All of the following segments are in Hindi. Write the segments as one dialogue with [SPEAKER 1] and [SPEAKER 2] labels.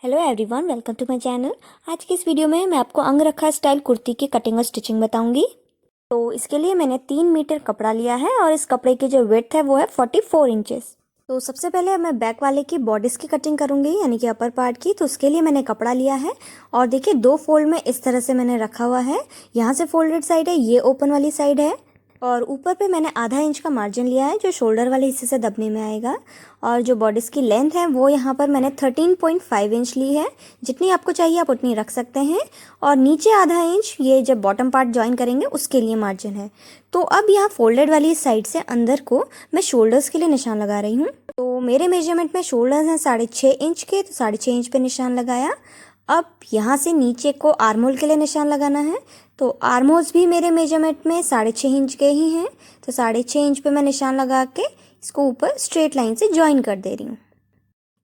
[SPEAKER 1] Hello everyone, welcome to my channel. आज की इस वीडियो में मैं आपको अंगरखा स्टाइल कुर्ती की कटिंग और स्टिचिंग बताऊंगी। तो इसके लिए मैंने 3 मीटर कपड़ा लिया है और इस कपड़े की जो विड्थ है वो है 44 इंचेस। तो सबसे पहले मैं बैक वाले की बॉडीज़ की कटिंग करूंगी, यानी कि अपर पार्ट की। तो उसके लिए मैंने कपड़ा लिया है और देखिए 2 फोल्ड में इस तरह से मैंने रखा हुआ है। यहाँ से फोल्डेड साइड है, ये ओपन वाली साइड है और ऊपर पे मैंने आधा इंच का मार्जिन लिया है जो शोल्डर वाले हिस्से से दबने में आएगा। और जो बॉडीज़ की लेंथ है वो यहाँ पर मैंने 13.5 इंच ली है। जितनी आपको चाहिए आप उतनी रख सकते हैं। और नीचे आधा इंच ये जब बॉटम पार्ट ज्वाइन करेंगे उसके लिए मार्जिन है। तो अब यहाँ फोल्डेड वाली साइड से अंदर को मैं शोल्डर्स के लिए निशान लगा रही हूँ। तो मेरे मेजरमेंट में शोल्डर्स हैं 6.5 इंच के, तो 6.5 इंच पे निशान लगाया। अब यहाँ से नीचे को आर्महोल के लिए निशान लगाना है। तो आर्महोल्स भी मेरे मेजरमेंट में 6.5 इंच के ही हैं। तो 6.5 इंच पे मैं निशान लगा के इसको ऊपर स्ट्रेट लाइन से ज्वाइन कर दे रही हूँ।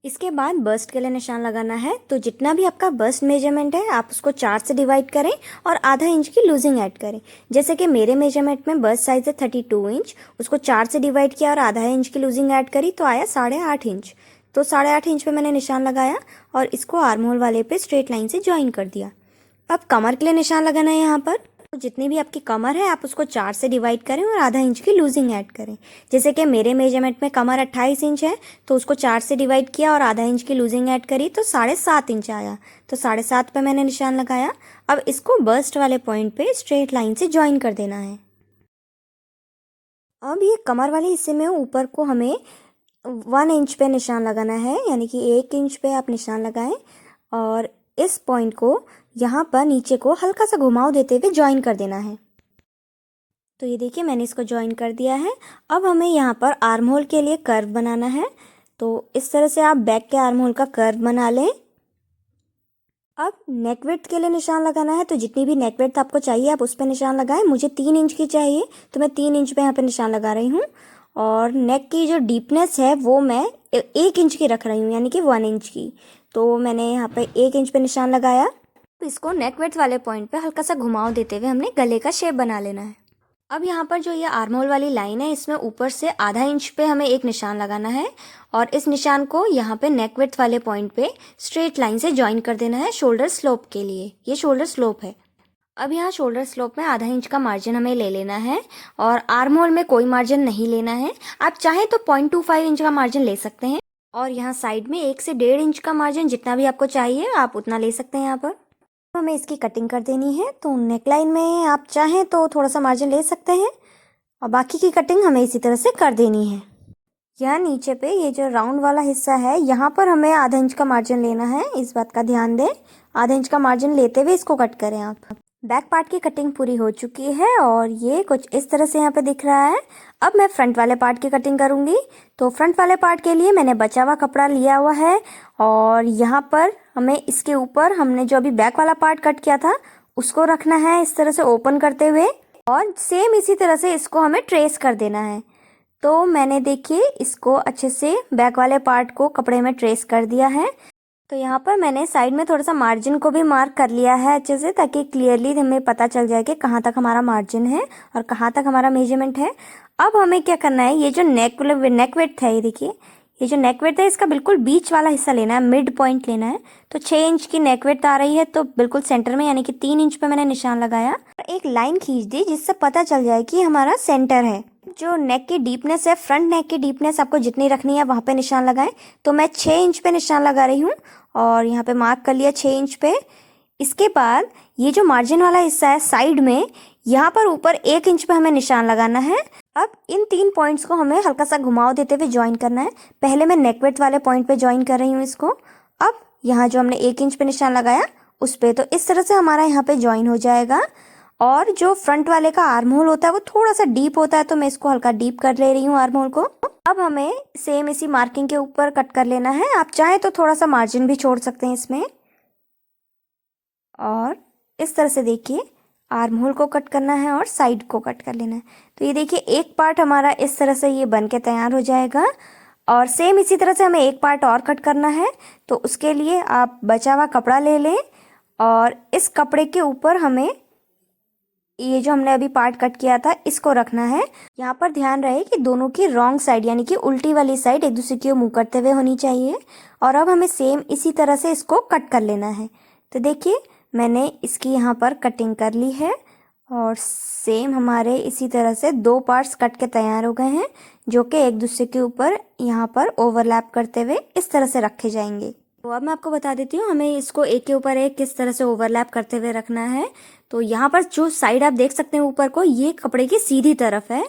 [SPEAKER 1] इसके बाद बस्ट के लिए निशान लगाना है। तो जितना भी आपका बस्ट मेजरमेंट है आप उसको 4 से डिवाइड करें और आधा इंच की लूजिंग ऐड करें। जैसे कि मेरे मेजरमेंट में बस्ट साइज है 32 इंच, उसको 4 से डिवाइड किया और आधा इंच की लूजिंग ऐड करी तो आया 8.5 इंच। तो 8.5 इंच पे मैंने निशान लगाया और इसको आर्महोल वाले पे स्ट्रेट लाइन से ज्वाइन कर दिया। अब कमर के लिए निशान लगाना है। यहाँ पर तो जितनी भी आपकी कमर है आप उसको 4 से डिवाइड करें और आधा इंच की लूजिंग ऐड करें। जैसे कि मेरे मेजरमेंट में कमर 28 इंच है, तो उसको 4 से डिवाइड किया और आधा इंच की लूजिंग ऐड करी तो 7.5 इंच आया। तो 7.5 पे मैंने निशान लगाया। अब इसको बस्ट वाले पॉइंट पे स्ट्रेट लाइन से ज्वाइन कर देना है। अब ये कमर वाले हिस्से में ऊपर को हमें 1 इंच पे निशान लगाना है, यानी कि 1 इंच पे आप निशान लगाएं और इस पॉइंट को यहाँ पर नीचे को हल्का सा घुमाव देते हुए ज्वाइन कर देना है। तो ये देखिए मैंने इसको ज्वाइन कर दिया है। अब हमें यहाँ पर आर्म होल के लिए कर्व बनाना है। तो इस तरह से आप बैक के आर्म होल का कर्व बना लें। अब नेक विड्थ के लिए निशान लगाना है। तो जितनी भी नेक विड्थ आपको चाहिए आप उस पर निशान लगाएं। मुझे 3 इंच की चाहिए तो मैं 3 इंच पे यहाँ पे निशान लगा रही हूँ। और नेक की जो डीपनेस है वो मैं 1 इंच की रख रही हूँ, यानी कि 1 इंच की। तो मैंने यहाँ पे 1 इंच पे निशान लगाया। तो इसको नेक विड्थ वाले पॉइंट पे हल्का सा घुमाव देते हुए हमने गले का शेप बना लेना है। अब यहाँ पर जो ये आर्महोल वाली लाइन है इसमें ऊपर से आधा इंच पे हमें एक निशान लगाना है और इस निशान को यहाँ पे नेक विड्थ वाले पॉइंट पे स्ट्रेट लाइन से ज्वाइन कर देना है शोल्डर स्लोप के लिए। ये शोल्डर स्लोप है। अब यहाँ शोल्डर स्लोप में आधा इंच का मार्जिन हमें ले लेना है और आर्महोल में कोई मार्जिन नहीं लेना है। आप चाहें तो 0.25 इंच का मार्जिन ले सकते हैं और यहाँ साइड में 1 से 1.5 इंच का मार्जिन जितना भी आपको चाहिए आप उतना ले सकते हैं। यहाँ पर हमें इसकी कटिंग कर देनी है। तो नेकलाइन में आप चाहें तो थोड़ा सा मार्जिन ले सकते हैं और बाकी की कटिंग हमें इसी तरह से कर देनी है। यहाँ नीचे पे ये जो राउंड वाला हिस्सा है यहाँ पर हमें आधा इंच का मार्जिन लेना है, इस बात का ध्यान दें। आधा इंच का मार्जिन लेते हुए इसको कट करें आप। बैक पार्ट की कटिंग पूरी हो चुकी है और ये कुछ इस तरह से यहाँ पे दिख रहा है। अब मैं फ्रंट वाले पार्ट की कटिंग करूँगी। तो फ्रंट वाले पार्ट के लिए मैंने बचा हुआ कपड़ा लिया हुआ है और यहाँ पर हमें इसके ऊपर हमने जो अभी बैक वाला पार्ट कट किया था उसको रखना है इस तरह से ओपन करते हुए और सेम इसी तरह से इसको हमें ट्रेस कर देना है। तो मैंने देखिए इसको अच्छे से बैक वाले पार्ट को कपड़े में ट्रेस कर दिया है। तो यहाँ पर मैंने साइड में थोड़ा सा मार्जिन को भी मार्क कर लिया है अच्छे से, ताकि क्लियरली हमें पता चल जाए कि कहाँ तक हमारा मार्जिन है और कहाँ तक हमारा मेजरमेंट है। अब हमें क्या करना है, ये जो नेक विड्थ है, ये देखिए ये जो नेक विड्थ है इसका बिल्कुल बीच वाला हिस्सा लेना है, मिड पॉइंट लेना है। तो 6 इंच की नेक विड्थ आ रही है तो बिल्कुल सेंटर में, यानी कि 3 इंच पे मैंने निशान लगाया और एक लाइन खींच दी जिससे पता चल जाए कि हमारा सेंटर है। जो नेक की डीपनेस है, फ्रंट नेक की डीपनेस आपको जितनी रखनी है वहाँ पे निशान लगाएं। तो मैं 6 इंच पे निशान लगा रही हूँ और यहाँ पे मार्क कर लिया 6 इंच पे। इसके बाद ये जो मार्जिन वाला हिस्सा है साइड में, यहाँ पर ऊपर 1 इंच पे हमें निशान लगाना है। अब इन 3 पॉइंट्स को हमें हल्का सा घुमाव देते हुए ज्वाइन करना है। पहले मैं नेक विड्थ वाले पॉइंट पे ज्वाइन कर रही हूँ इसको। अब यहाँ जो हमने 1 इंच पे निशान लगाया उस पे, तो इस तरह से हमारा यहाँ पे ज्वाइन हो जाएगा। और जो फ्रंट वाले का आर्म होल होता है वो थोड़ा सा डीप होता है तो मैं इसको हल्का डीप कर ले रही हूँ आर्म होल को। अब हमें सेम इसी मार्किंग के ऊपर कट कर लेना है। आप चाहे तो थोड़ा सा मार्जिन भी छोड़ सकते हैं इसमें। और इस तरह से देखिए आर्म होल को कट करना है और साइड को कट कर लेना है। तो ये देखिए एक पार्ट हमारा इस तरह से ये बन के तैयार हो जाएगा और सेम इसी तरह से हमें एक पार्ट और कट करना है। तो उसके लिए आप बचा हुआ कपड़ा ले लें और इस कपड़े के ऊपर हमें ये जो हमने अभी पार्ट कट किया था इसको रखना है। यहाँ पर ध्यान रहे कि दोनों की रॉन्ग साइड यानी कि उल्टी वाली साइड एक दूसरे की ओर मुंह करते हुए होनी चाहिए। और अब हमें सेम इसी तरह से इसको कट कर लेना है। तो देखिए मैंने इसकी यहाँ पर कटिंग कर ली है और सेम हमारे इसी तरह से दो पार्ट्स कट के तैयार हो गए हैं, जो कि एक दूसरे के ऊपर यहाँ पर ओवरलैप करते हुए इस तरह से रखे जाएंगे। तो अब मैं आपको बता देती हूँ हमें इसको एक के ऊपर एक किस तरह से ओवरलैप करते हुए रखना है। तो यहाँ पर जो साइड आप देख सकते हैं ऊपर को, ये कपड़े की सीधी तरफ है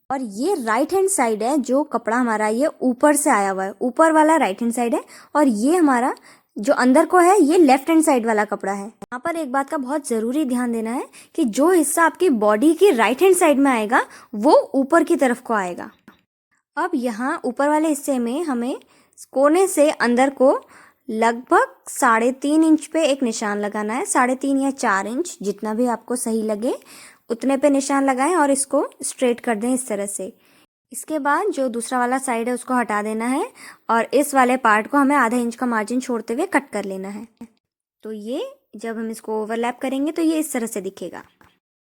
[SPEAKER 1] और ये राइट हैंड साइड है। जो कपड़ा हमारा ये ऊपर से आया हुआ है, ऊपर वाला राइट हैंड साइड है और ये हमारा जो अंदर को है ये लेफ्ट हैंड साइड वाला कपड़ा है। यहाँ पर एक बात का बहुत जरूरी ध्यान देना है कि जो हिस्सा आपकी बॉडी की राइट हैंड साइड में आएगा वो ऊपर की तरफ को आएगा। अब यहाँ ऊपर वाले हिस्से में हमें कोने से अंदर को लगभग 3.5 इंच पे एक निशान लगाना है। 3.5 या 4 इंच जितना भी आपको सही लगे उतने पे निशान लगाएं और इसको स्ट्रेट कर दें इस तरह से। इसके बाद जो दूसरा वाला साइड है उसको हटा देना है और इस वाले पार्ट को हमें आधा इंच का मार्जिन छोड़ते हुए कट कर लेना है। तो ये जब हम इसको ओवरलैप करेंगे तो ये इस तरह से दिखेगा।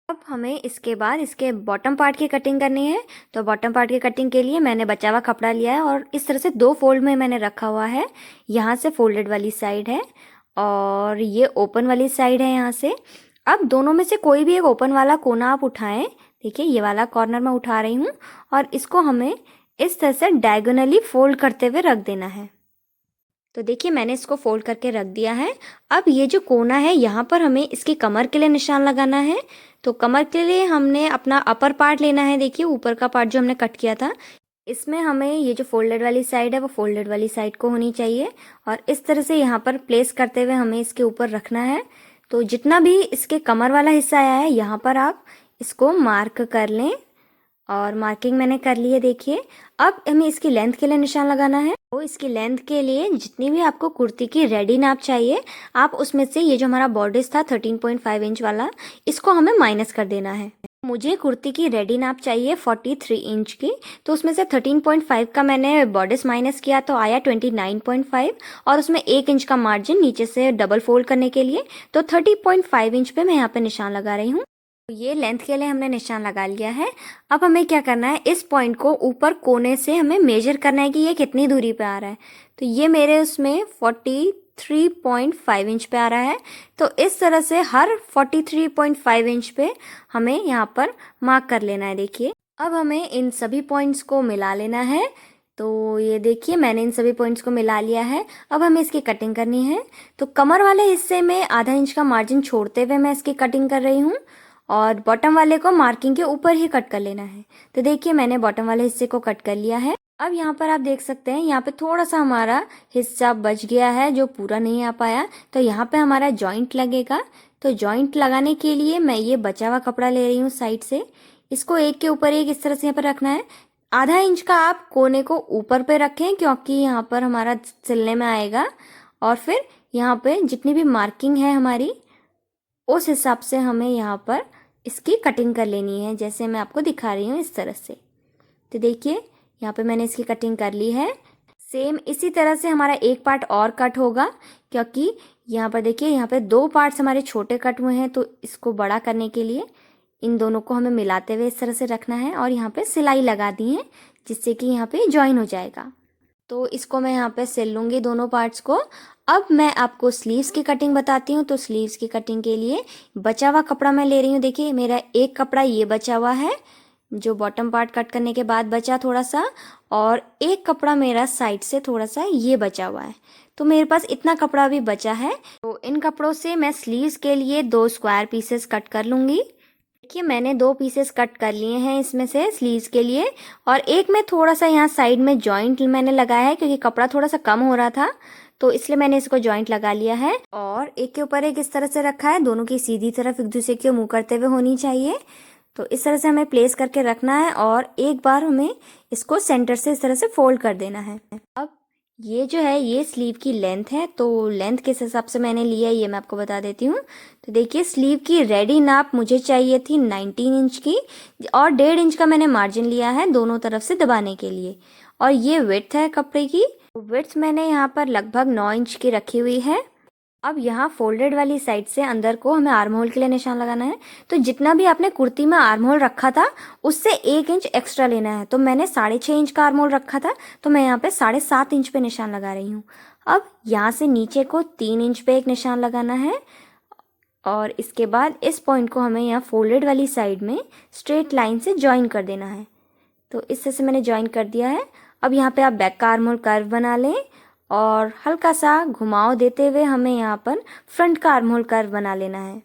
[SPEAKER 1] अब हमें इसके बाद इसके बॉटम पार्ट की कटिंग करनी है। तो बॉटम पार्ट की कटिंग के लिए मैंने बचा हुआ कपड़ा लिया है और इस तरह से 2 फोल्ड में मैंने रखा हुआ है। यहाँ से फोल्डेड वाली साइड है और ये ओपन वाली साइड है यहाँ से। अब दोनों में से कोई भी एक ओपन वाला कोना आप उठाएं। देखिए ये वाला कॉर्नर मैं उठा रही हूँ और इसको हमें इस तरह से डायगोनली फोल्ड करते हुए रख देना है। तो देखिए मैंने इसको फोल्ड करके रख दिया है। अब ये जो कोना है यहाँ पर हमें इसकी कमर के लिए निशान लगाना है। तो कमर के लिए हमने अपना अपर पार्ट लेना है। देखिए ऊपर का पार्ट जो हमने कट किया था इसमें हमें ये जो फोल्डेड वाली साइड है वो फोल्डेड वाली साइड को होनी चाहिए और इस तरह से यहाँ पर प्लेस करते हुए हमें इसके ऊपर रखना है। तो जितना भी इसके कमर वाला हिस्सा आया है यहाँ पर आप इसको मार्क कर लें और मार्किंग मैंने कर ली है। देखिए अब हमें इसकी लेंथ के लिए निशान लगाना है। तो इसकी लेंथ के लिए जितनी भी आपको कुर्ती की रेडी नाप चाहिए आप उसमें से ये जो हमारा बॉर्डर्स था 13.5 इंच वाला इसको हमें माइनस कर देना है। मुझे कुर्ती की रेडी नाप चाहिए 43 इंच की। तो उसमें से 13.5 का मैंने बॉर्डर्स माइनस किया तो आया 29.5 और उसमें 1 इंच का मार्जिन नीचे से डबल फोल्ड करने के लिए। तो 30.5 इंच पे मैं यहाँ पे निशान लगा रही हूँ। ये लेंथ के लिए हमने निशान लगा लिया है। अब हमें क्या करना है, इस पॉइंट को ऊपर कोने से हमें मेजर करना है कि ये कितनी दूरी पे आ रहा है। तो ये मेरे उसमें 43.5 इंच पे आ रहा है। तो इस तरह से हर 43.5 इंच पे हमें यहाँ पर मार्क कर लेना है। देखिए अब हमें इन सभी पॉइंट्स को मिला लेना है। तो ये देखिए मैंने इन सभी पॉइंट्स को मिला लिया है। अब हमें इसकी कटिंग करनी है। तो कमर वाले हिस्से में आधा इंच का मार्जिन छोड़ते हुए मैं इसकी कटिंग कर रही हूँ और बॉटम वाले को मार्किंग के ऊपर ही कट कर लेना है। तो देखिए मैंने बॉटम वाले हिस्से को कट कर लिया है। अब यहाँ पर आप देख सकते हैं यहाँ पे थोड़ा सा हमारा हिस्सा बच गया है जो पूरा नहीं आ पाया। तो यहाँ पे हमारा जॉइंट लगेगा। तो जॉइंट लगाने के लिए मैं ये बचा हुआ कपड़ा ले रही हूँ साइड से। इसको एक के ऊपर एक इस तरह से यहाँ पर रखना है। आधा इंच का आप कोने को ऊपर पे रखें क्योंकि यहाँ पर हमारा सिलने में आएगा। और फिर यहाँ पे जितनी भी मार्किंग है हमारी उस हिसाब से हमें यहाँ पर इसकी कटिंग कर लेनी है, जैसे मैं आपको दिखा रही हूँ इस तरह से। तो देखिए यहाँ पे मैंने इसकी कटिंग कर ली है। सेम इसी तरह से हमारा एक पार्ट और कट होगा क्योंकि यहाँ पर देखिए यहाँ पे 2 पार्ट्स हमारे छोटे कट हुए हैं। तो इसको बड़ा करने के लिए इन दोनों को हमें मिलाते हुए इस तरह से रखना है और यहाँ पे सिलाई लगा दी है जिससे कि यहाँ पे जॉइन हो जाएगा। तो इसको मैं यहाँ पे सिल लूँगी दोनों पार्ट्स को। अब मैं आपको स्लीव्स की कटिंग बताती हूँ। तो स्लीव्स की कटिंग के लिए बचा हुआ कपड़ा मैं ले रही हूँ। देखिए मेरा एक कपड़ा ये बचा हुआ है जो बॉटम पार्ट कट करने के बाद बचा थोड़ा सा, और एक कपड़ा मेरा साइड से थोड़ा सा ये बचा हुआ है। तो मेरे पास इतना कपड़ा भी बचा है। तो इन कपड़ों से मैं स्लीव्स के लिए 2 स्क्वायर पीसेस कट कर लूँगी। देखिए मैंने 2 पीसेस कट कर लिए हैं इसमें से स्लीव्स के लिए, और एक में थोड़ा सा यहाँ साइड में जॉइंट मैंने लगाया है क्योंकि कपड़ा थोड़ा सा कम हो रहा था तो इसलिए मैंने इसको जॉइंट लगा लिया है। और एक के ऊपर एक इस तरह से रखा है। दोनों की सीधी तरफ एक दूसरे के मुंह करते हुए होनी चाहिए। तो इस तरह से हमें प्लेस करके रखना है और एक बार हमें इसको सेंटर से इस तरह से फोल्ड कर देना है। अब ये जो है ये स्लीव की लेंथ है। तो लेंथ किस हिसाब से मैंने लिया है ये मैं आपको बता देती हूँ। तो देखिए स्लीव की रेडी नाप मुझे चाहिए थी 19 इंच की और 1.5 इंच का मैंने मार्जिन लिया है दोनों तरफ से दबाने के लिए। और ये विड्थ है कपड़े की। विड्थ मैंने यहाँ पर लगभग 9 इंच की रखी हुई है। अब यहाँ फोल्डेड वाली साइड से अंदर को हमें आर्म होल के लिए निशान लगाना है। तो जितना भी आपने कुर्ती में आर्म होल रखा था उससे 1 इंच एक्स्ट्रा लेना है। तो मैंने 6.5 इंच का आर्म होल रखा था, तो मैं यहाँ पे 7.5 इंच पे निशान लगा रही हूँ। अब यहाँ से नीचे को 3 इंच पे एक निशान लगाना है और इसके बाद इस पॉइंट को हमें यहाँ फोल्डेड वाली साइड में स्ट्रेट लाइन से ज्वाइन कर देना है। तो इस तरह से मैंने ज्वाइन कर दिया है। अब यहाँ पे आप बैक का आर्म होल कर्व बना लें और हल्का सा घुमाव देते हुए हमें यहाँ पर फ्रंट का आर्म होल कर्व बना लेना है।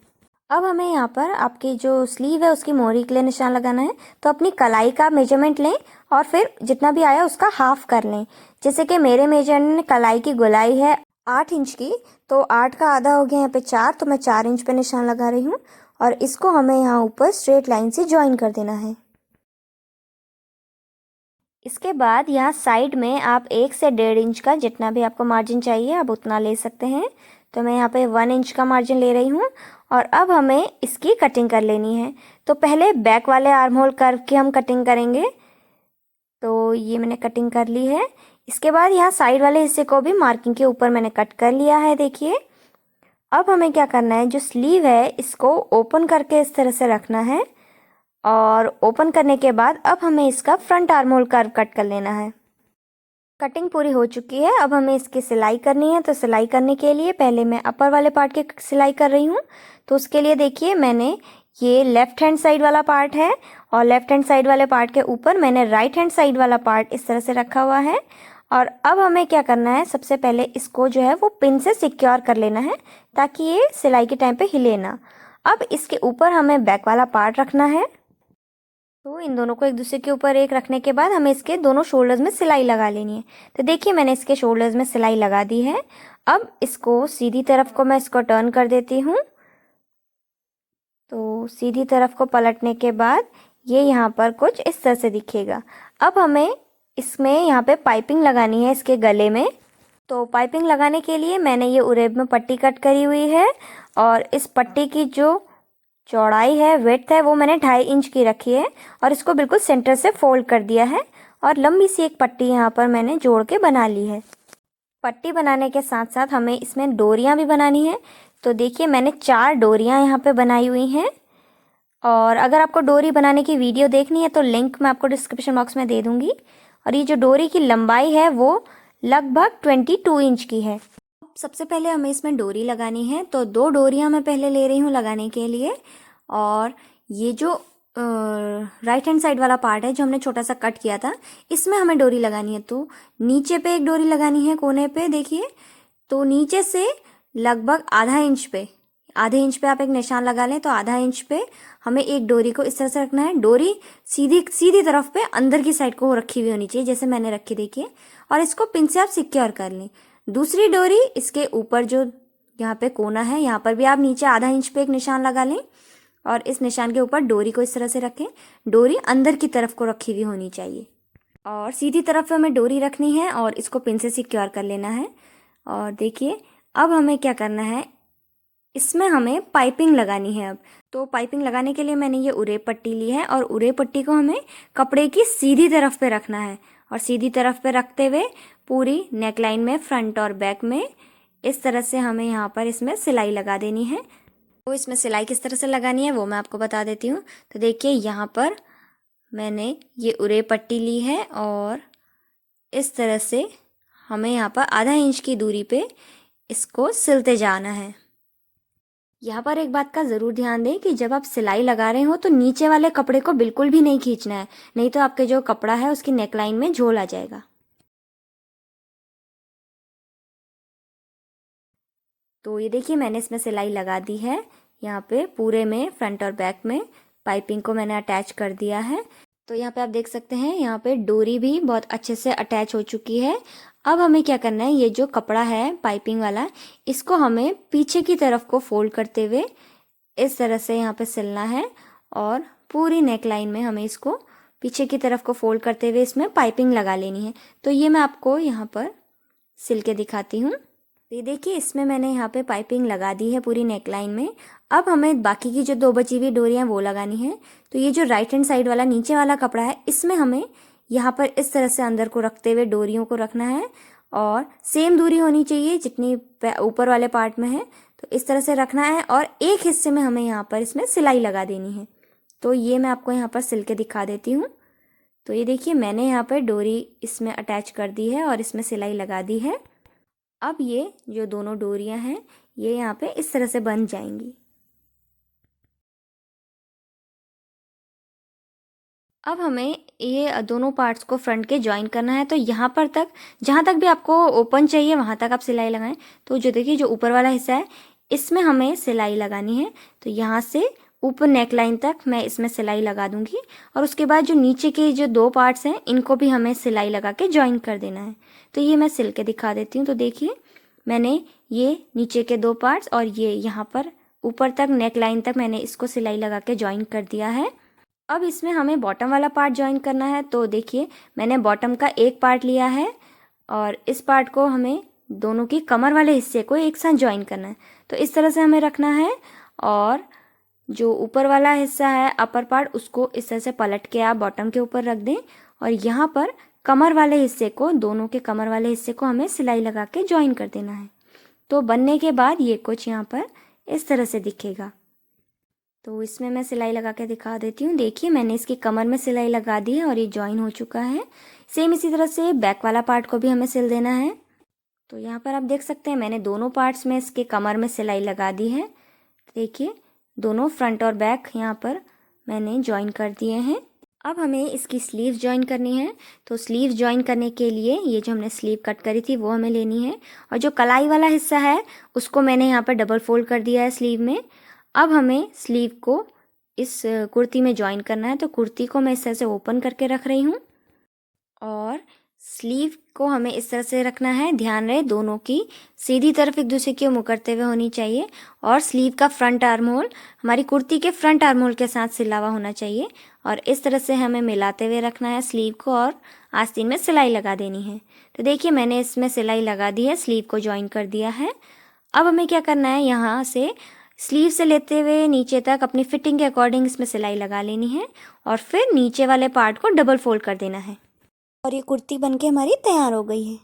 [SPEAKER 1] अब हमें यहाँ पर आपकी जो स्लीव है उसकी मोहरी के लिए निशान लगाना है। तो अपनी कलाई का मेजरमेंट लें और फिर जितना भी आया उसका हाफ कर लें। जैसे कि मेरे मेजरमेंट में कलाई की गोलाई है 8 इंच की, तो 8 का आधा हो गया यहाँ पे 4, तो मैं 4 इंच पे निशान लगा रही हूँ और इसको हमें यहाँ ऊपर स्ट्रेट लाइन से ज्वाइन कर देना है। इसके बाद यहाँ साइड में आप 1 से 1.5 इंच का जितना भी आपको मार्जिन चाहिए आप उतना ले सकते हैं। तो मैं यहाँ पे 1 इंच का मार्जिन ले रही हूँ और अब हमें इसकी कटिंग कर लेनी है। तो पहले बैक वाले आर्म होल कर्व की हम कटिंग करेंगे। तो ये मैंने कटिंग कर ली है। इसके बाद यहाँ साइड वाले हिस्से को भी मार्किंग के ऊपर मैंने कट कर लिया है, देखिए। अब हमें क्या करना है, जो स्लीव है इसको ओपन करके इस तरह से रखना है और ओपन करने के बाद अब हमें इसका front arm hole curve cut कर लेना है। कटिंग पूरी हो चुकी है। अब हमें इसकी सिलाई करनी है। तो सिलाई करने के लिए पहले मैं अपर वाले पार्ट की सिलाई कर रही हूँ। तो उसके लिए देखिए मैंने ये लेफ्ट हैंड साइड वाला पार्ट है और लेफ्ट हैंड साइड वाले पार्ट के ऊपर मैंने राइट हैंड साइड वाला पार्ट इस तरह से रखा हुआ है। और अब हमें क्या करना है, सबसे पहले इसको जो है वो पिन से सिक्योर कर लेना है ताकि ये सिलाई के टाइम पे हिले ना। अब इसके ऊपर हमें बैक वाला पार्ट रखना है। तो इन दोनों को एक दूसरे के ऊपर एक रखने के बाद हमें इसके दोनों शोल्डर्स में सिलाई लगा लेनी है। तो देखिए मैंने इसके शोल्डर्स में सिलाई लगा दी है। अब इसको सीधी तरफ को मैं इसको टर्न कर देती हूँ। तो सीधी तरफ को पलटने के बाद ये यहाँ पर कुछ इस तरह से दिखेगा। अब हमें इसमें यहाँ पे पाइपिंग लगानी है इसके गले में। तो पाइपिंग लगाने के लिए मैंने ये उरेब में पट्टी कट करी हुई है और इस पट्टी की जो चौड़ाई है, विड्थ है, वो मैंने 2.5 इंच की रखी है और इसको बिल्कुल सेंटर से फोल्ड कर दिया है और लंबी सी एक पट्टी यहाँ पर मैंने जोड़ के बना ली है। पट्टी बनाने के साथ साथ हमें इसमें डोरियाँ भी बनानी है। तो देखिए मैंने 4 डोरियाँ यहाँ पे बनाई हुई हैं और अगर आपको डोरी बनाने की वीडियो देखनी है तो लिंक मैं आपको डिस्क्रिप्शन बॉक्स में दे दूँगी। और ये जो डोरी की लंबाई है वो लगभग 22 इंच की है। सबसे पहले हमें इसमें डोरी लगानी है। तो 2 डोरियां मैं पहले ले रही हूँ लगाने के लिए। और ये जो राइट हैंड साइड वाला पार्ट है जो हमने छोटा सा कट किया था, इसमें हमें डोरी लगानी है। तो नीचे पे एक डोरी लगानी है कोने पे, देखिए। तो नीचे से लगभग आधे इंच पे आप एक निशान लगा लें। तो आधा इंच पे हमें एक डोरी को इस तरह से रखना है। डोरी सीधी तरफ पे अंदर की साइड को रखी हुई होनी चाहिए, जैसे मैंने रखी, देखिए। और इसको पिन से आप सिक्योर कर लें। दूसरी डोरी इसके ऊपर जो यहाँ पे कोना है, यहाँ पर भी आप नीचे आधा इंच पे एक निशान लगा लें और इस निशान के ऊपर डोरी को इस तरह से रखें। डोरी अंदर की तरफ को रखी हुई होनी चाहिए और सीधी तरफ पे हमें डोरी रखनी है और इसको पिन से सिक्योर कर लेना है। और देखिए अब हमें क्या करना है, इसमें हमें पाइपिंग लगानी है। अब तो पाइपिंग लगाने के लिए मैंने ये उरेब पट्टी ली है और उरेब पट्टी को हमें कपड़े की सीधी तरफ पे रखना है और सीधी तरफ पे रखते हुए पूरी नेकलाइन में फ्रंट और बैक में इस तरह से हमें यहाँ पर इसमें सिलाई लगा देनी है। तो इसमें सिलाई किस तरह से लगानी है वो मैं आपको बता देती हूँ। तो देखिए यहाँ पर मैंने ये उरेब पट्टी ली है और इस तरह से हमें यहाँ पर आधा इंच की दूरी पे इसको सिलते जाना है। यहाँ पर एक बात का ज़रूर ध्यान दें कि जब आप सिलाई लगा रहे हो तो नीचे वाले कपड़े को बिल्कुल भी नहीं खींचना है, नहीं तो आपके जो कपड़ा है उसकी नेकलाइन में झोल आ जाएगा। तो ये देखिए मैंने इसमें सिलाई लगा दी है। यहाँ पे पूरे में फ्रंट और बैक में पाइपिंग को मैंने अटैच कर दिया है। तो यहाँ पे आप देख सकते हैं यहाँ पे डोरी भी बहुत अच्छे से अटैच हो चुकी है। अब हमें क्या करना है, ये जो कपड़ा है पाइपिंग वाला, इसको हमें पीछे की तरफ को फोल्ड करते हुए इस तरह से यहाँ पे सिलना है और पूरी नेक लाइन में हमें इसको पीछे की तरफ को फोल्ड करते हुए इसमें पाइपिंग लगा लेनी है। तो ये मैं आपको यहाँ पर सिल के दिखाती हूँ। ये देखिए इसमें मैंने यहाँ पे पाइपिंग लगा दी है पूरी नेकलाइन में। अब हमें बाकी की जो 2 बची हुई डोरियाँ वो लगानी है। तो ये जो राइट हैंड साइड वाला नीचे वाला कपड़ा है, इसमें हमें यहाँ पर इस तरह से अंदर को रखते हुए डोरियों को रखना है और सेम दूरी होनी चाहिए जितनी ऊपर वाले पार्ट में है। तो इस तरह से रखना है और एक हिस्से में हमें यहाँ पर इसमें सिलाई लगा देनी है। तो ये मैं आपको यहाँ पर सिल के दिखा देती हूँ। तो ये देखिए मैंने यहाँ पर डोरी इसमें अटैच कर दी है और इसमें सिलाई लगा दी है। अब ये जो दोनों डोरियाँ हैं ये यहाँ पे इस तरह से बन जाएंगी। अब हमें ये दोनों पार्ट्स को फ्रंट के ज्वाइन करना है। तो यहाँ पर तक, जहाँ तक भी आपको ओपन चाहिए वहाँ तक आप सिलाई लगाएं। तो जो देखिए जो ऊपर वाला हिस्सा है इसमें हमें सिलाई लगानी है। तो यहाँ से ऊपर नेक लाइन तक मैं इसमें सिलाई लगा दूंगी और उसके बाद जो नीचे के जो दो पार्ट्स हैं इनको भी हमें सिलाई लगा के ज्वाइन कर देना है। तो ये मैं सिल के दिखा देती हूँ। तो देखिए मैंने ये नीचे के दो पार्ट्स और ये यहाँ पर ऊपर तक नेक लाइन तक मैंने इसको सिलाई लगा के ज्वाइन कर दिया है। अब इसमें हमें बॉटम वाला पार्ट ज्वाइन करना है। तो देखिए मैंने बॉटम का एक पार्ट लिया है और इस पार्ट को हमें दोनों की कमर वाले हिस्से को एक साथ ज्वाइन करना है। तो इस तरह से हमें रखना है और जो ऊपर वाला हिस्सा है अपर पार्ट उसको इस तरह से पलट के आप बॉटम के ऊपर रख दें और यहाँ पर कमर वाले हिस्से को, दोनों के कमर वाले हिस्से को हमें सिलाई लगा के ज्वाइन कर देना है। तो बनने के बाद ये कुछ यहाँ पर इस तरह से दिखेगा। तो इसमें मैं सिलाई लगा के दिखा देती हूँ। देखिए मैंने इसकी कमर में सिलाई लगा दी है और ये ज्वाइन हो चुका है। सेम इसी तरह से बैक वाला पार्ट को भी हमें सिल देना है। तो यहाँ पर आप देख सकते हैं मैंने दोनों पार्ट्स में इसके कमर में सिलाई लगा दी है। देखिए दोनों फ्रंट और बैक यहाँ पर मैंने ज्वाइन कर दिए हैं। अब हमें इसकी स्लीव ज्वाइन करनी है। तो स्लीव ज्वाइन करने के लिए ये जो हमने स्लीव कट करी थी वो हमें लेनी है और जो कलाई वाला हिस्सा है उसको मैंने यहाँ पर डबल फोल्ड कर दिया है स्लीव में। अब हमें स्लीव को इस कुर्ती में ज्वाइन करना है। तो कुर्ती को मैं इस तरह से ओपन करके रख रही हूँ और स्लीव को हमें इस तरह से रखना है। ध्यान रहे दोनों की सीधी तरफ एक दूसरे की मुँह करते हुए होनी चाहिए और स्लीव का फ्रंट आर्म होल हमारी कुर्ती के फ्रंट आर्म होल के साथ सिला हुआ होना चाहिए और इस तरह से हमें मिलाते हुए रखना है स्लीव को और आस्तीन में सिलाई लगा देनी है। तो देखिए मैंने इसमें सिलाई लगा दी है, स्लीव को ज्वाइन कर दिया है। अब हमें क्या करना है, यहाँ से स्लीव से लेते हुए नीचे तक अपनी फिटिंग के अकॉर्डिंग इसमें सिलाई लगा लेनी है और फिर नीचे वाले पार्ट को डबल फोल्ड कर देना है और ये कुर्ती बनके हमारी तैयार हो गई है।